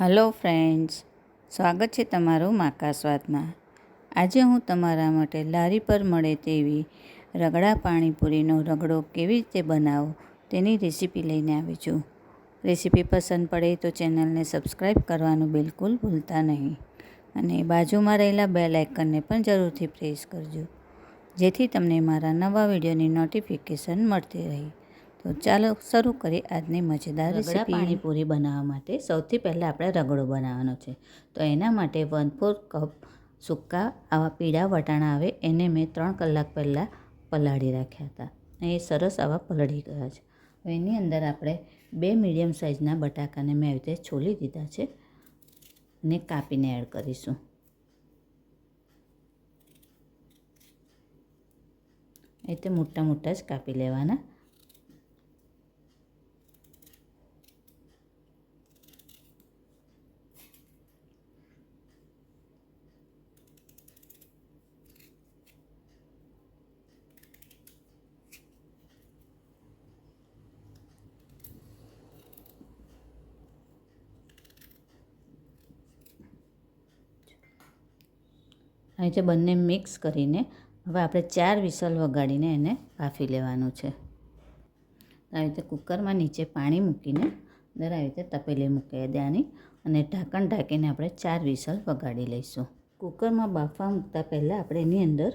Hello friends, સ્વાગત છે તમારું માકા સ્વાદમાં। આજે હું તમારા માટે લારી પર મળે તેવી રગડા પાણીપુરીનો રગડો કેવી રીતે બનાવો તેની રેસીપી લઈને આવી છું। રેસીપી પસંદ પડે તો ચેનલને સબસ્ક્રાઈબ કરવાનું બિલકુલ ભૂલતા નહીં અને બાજુમાં રહેલા બેલ આઇકનને પણ જરૂરથી પ્રેસ કરજો, જેથી તમને મારા નવા વિડીયોની નોટિફિકેશન મળતી રહે। તો ચાલો શરૂ કરીએ આજની મજેદાર રેસીપી। પાણીપુરી બનાવવા માટે સૌથી પહેલાં આપણે રગડો બનાવવાનો છે। તો એના માટે 1/4 કપ સૂકા આવા પીળા વટાણા આવે એને મેં 3 કલાક પહેલાં પલાળી રાખ્યા હતા। એ સરસ આવા પલળી ગયા છે। હવે એની અંદર આપણે 2 મીડિયમ સાઇઝના બટાકાને મેં આવી રીતે છોલી દીધા છે અને કાપીને એડ કરીશું। એ રીતે મોટા મોટા જ કાપી લેવાના। આ રીતે બંને મિક્સ કરીને હવે આપણે 4 વિસલ વગાડીને એને બાફી લેવાનું છે। આવી રીતે કુકરમાં નીચે પાણી મૂકીને અંદર આવી રીતે તપેલી મૂકી દેવાની અને ઢાંકણ ઢાંકીને આપણે 4 વિસલ વગાડી લઈશું। કુકરમાં બાફવા મૂકતા પહેલાં આપણે એની અંદર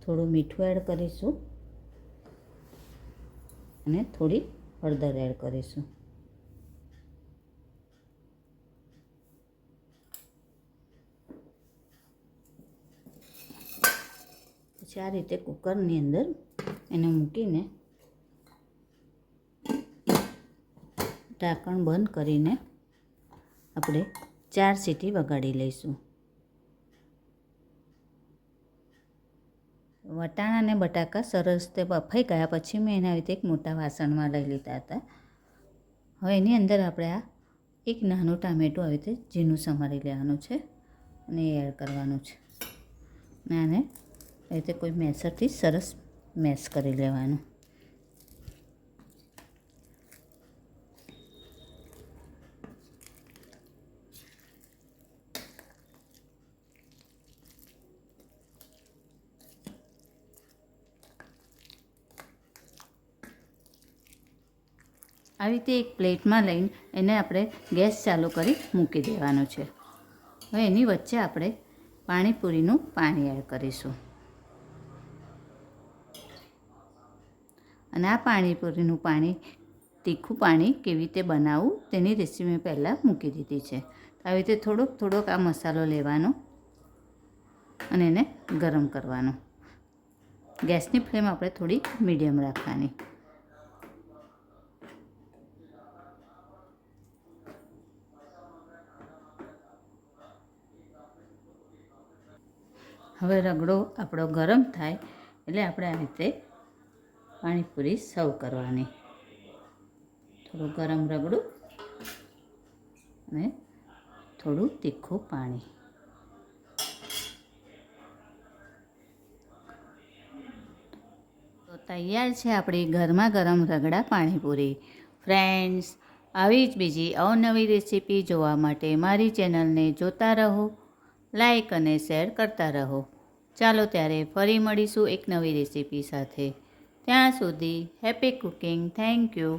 થોડું મીઠું એડ કરીશું અને થોડી હળદર એડ કરીશું। પછી આ રીતે કુકરની અંદર એને મૂકીને ઢાંકણ બંધ કરીને આપણે 4 સીટી વગાડી લઈશું। વટાણા અને બટાકા સરસ તે બફાઈ ગયા પછી મેં એના રીતે એક મોટા વાસણમાં લઈ લીધા હતા। હવે એની અંદર આપણે આ એક નાનું ટામેટું આવી રીતે ઝીણું સમારી લેવાનું છે અને એ એડ કરવાનું છે અને આને એ રીતે કોઈ મેસરથી સરસ મેશ કરી લેવાનું। આવી રીતે એક પ્લેટમાં લઈને એને આપણે ગેસ ચાલુ કરી મૂકી દેવાનો છે। હવે એની વચ્ચે આપણે પાણીપુરીનું પાણી એડ કરીશું અને આ પાણીપુરીનું પાણી તીખું પાણી કેવી રીતે બનાવવું તેની રેસીપી મેં પહેલાં મૂકી દીધી છે। આવી રીતે થોડોક આ મસાલો લેવાનો અને એને ગરમ કરવાનો। ગેસની ફ્લેમ આપણે થોડી મીડિયમ રાખવાની। હવે રગડો આપણો ગરમ થાય એટલે આપણે આ રીતે પાણીપુરી સર્વ કરવાની। થોડું ગરમ રગડું અને થોડું તીખું પાણી। તો તૈયાર છે આપણી ગરમા ગરમ રગડા પાણીપુરી। ફ્રેન્ડ્સ, આવી જ બીજી અવનવી રેસીપી જોવા માટે મારી ચેનલને જોતા રહો, લાઈક અને શેર કરતા રહો। ચાલો ત્યારે ફરી મળીશું એક નવી રેસીપી સાથે। ત્યાં સુધી હેપી કુકિંગ। Thank you.